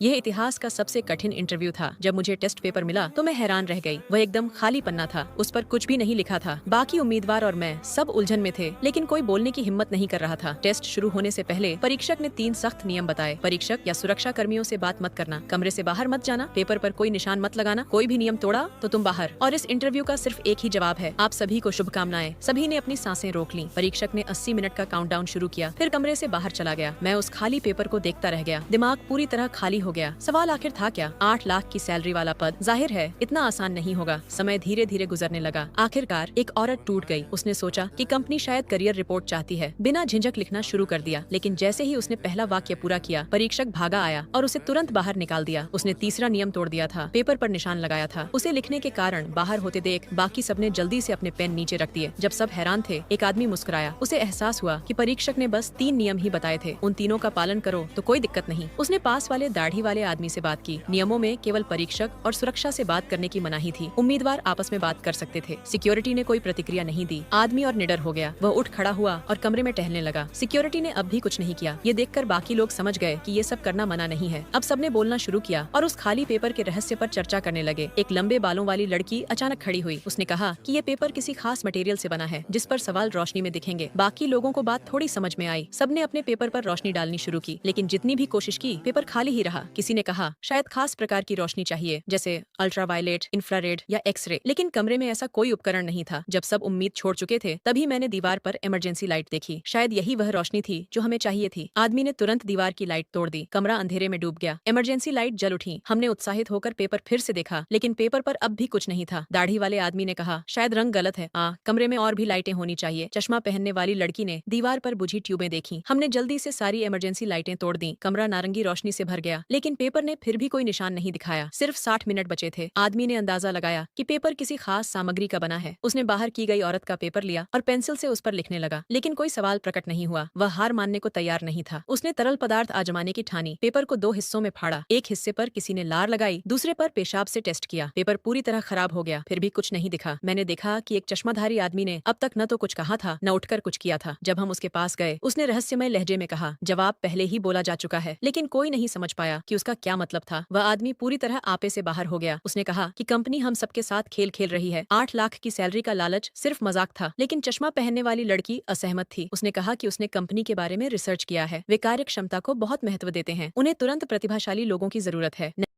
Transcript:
यह इतिहास का सबसे कठिन इंटरव्यू था। जब मुझे टेस्ट पेपर मिला तो मैं हैरान रह गई। वह एकदम खाली पन्ना था, उस पर कुछ भी नहीं लिखा था। बाकी उम्मीदवार और मैं सब उलझन में थे, लेकिन कोई बोलने की हिम्मत नहीं कर रहा था। टेस्ट शुरू होने से पहले परीक्षक ने 3 सख्त नियम बताए। परीक्षक या सुरक्षा कर्मियों से बात मत करना, कमरे से बाहर मत जाना, पेपर पर कोई निशान मत लगाना, कोई भी नियम तोड़ा तो तुम बाहर। और इस इंटरव्यू का सिर्फ एक ही जवाब है, आप सभी को शुभकामनाएं। सभी ने अपनी सांसें रोक ली। परीक्षक ने 80 मिनट का काउंटडाउन शुरू किया, फिर कमरे से बाहर चला गया। मैं उस खाली पेपर को देखता रह गया, दिमाग पूरी तरह खाली हो गया। सवाल आखिर था क्या? 8 लाख की सैलरी वाला पद, जाहिर है इतना आसान नहीं होगा। समय धीरे धीरे गुजरने लगा। आखिरकार एक औरत टूट गई। उसने सोचा कि कंपनी शायद करियर रिपोर्ट चाहती है। बिना झिझक लिखना शुरू कर दिया, लेकिन जैसे ही उसने पहला वाक्य पूरा किया, परीक्षक भागा आया और उसे तुरंत बाहर निकाल दिया। उसने तीसरा नियम तोड़ दिया था, पेपर पर निशान लगाया था। उसे लिखने के कारण बाहर होते देख बाकी सबने जल्दी से अपने पेन नीचे रख दिए। जब सब हैरान थे, एक आदमी मुस्कुराया। उसे एहसास हुआ कि परीक्षक ने बस 3 नियम ही बताए थे, उन तीनों का पालन करो तो कोई दिक्कत नहीं। उसने पास वाले दाढ़ी वाले आदमी से बात की। नियमों में केवल परीक्षक और सुरक्षा से बात करने की मनाही थी। उम्मीदवार आपस में बात कर सकते थे। सिक्योरिटी ने कोई प्रतिक्रिया नहीं दी। आदमी और निडर हो गया। वह उठ खड़ा हुआ और कमरे में टहलने लगा। सिक्योरिटी ने अब भी कुछ नहीं किया। ये देखकर बाकी लोग समझ गए कि ये सब करना मना नहीं है। अब सबने बोलना शुरू किया और उस खाली पेपर के रहस्य पर चर्चा करने लगे। एक लंबे बालों वाली लड़की अचानक खड़ी हुई। उसने कहा कि ये पेपर किसी खास मटेरियल से बना है, जिस पर सवाल रोशनी में दिखेंगे। बाकी लोगों को बात थोड़ी समझ में आई। सबने अपने पेपर पर रोशनी डालनी शुरू की, लेकिन जितनी भी कोशिश की, पेपर खाली ही रहा। किसी ने कहा शायद खास प्रकार की रोशनी चाहिए, जैसे अल्ट्रावायलेट, इंफ्रारेड या एक्सरे, लेकिन कमरे में ऐसा कोई उपकरण नहीं था। जब सब उम्मीद छोड़ चुके थे, तभी मैंने दीवार पर इमरजेंसी लाइट देखी। शायद यही वह रोशनी थी जो हमें चाहिए थी। आदमी ने तुरंत दीवार की लाइट तोड़ दी। कमरा अंधेरे में डूब गया। इमरजेंसी लाइट जल उठी। हमने उत्साहित होकर पेपर फिर से देखा, लेकिन पेपर पर अब भी कुछ नहीं था। दाढ़ी वाले आदमी ने कहा शायद रंग गलत है, कमरे में और भी लाइटें होनी चाहिए। चश्मा पहनने वाली लड़की ने दीवार पर बुझी ट्यूबें देखी। हमने जल्दी से सारी इमरजेंसी लाइटें तोड़ दी। कमरा नारंगी रोशनी से भर गया, लेकिन पेपर ने फिर भी कोई निशान नहीं दिखाया। सिर्फ 60 मिनट बचे थे। आदमी ने अंदाजा लगाया कि पेपर किसी खास सामग्री का बना है। उसने बाहर की गई औरत का पेपर लिया और पेंसिल से उस पर लिखने लगा, लेकिन कोई सवाल प्रकट नहीं हुआ। वह हार मानने को तैयार नहीं था। उसने तरल पदार्थ आजमाने की ठानी। पेपर को 2 हिस्सों में फाड़ा। एक हिस्से पर किसी ने लार लगाई, दूसरे पर पेशाब से टेस्ट किया। पेपर पूरी तरह खराब हो गया, फिर भी कुछ नहीं दिखा। मैंने देखा कि एक चश्माधारी आदमी ने अब तक न तो कुछ कहा था, न उठकर कुछ किया था। जब हम उसके पास गए, उसने रहस्यमय लहजे में कहा जवाब पहले ही बोला जा चुका है, लेकिन कोई नहीं समझ पाया कि उसका क्या मतलब था। वह आदमी पूरी तरह आपे से बाहर हो गया। उसने कहा कि कंपनी हम सबके साथ खेल खेल रही है। 8 लाख की सैलरी का लालच सिर्फ मजाक था। लेकिन चश्मा पहनने वाली लड़की असहमत थी। उसने कहा कि उसने कंपनी के बारे में रिसर्च किया है। वे कार्य क्षमता को बहुत महत्व देते हैं। उन्हें तुरंत प्रतिभाशाली लोगों की जरूरत है।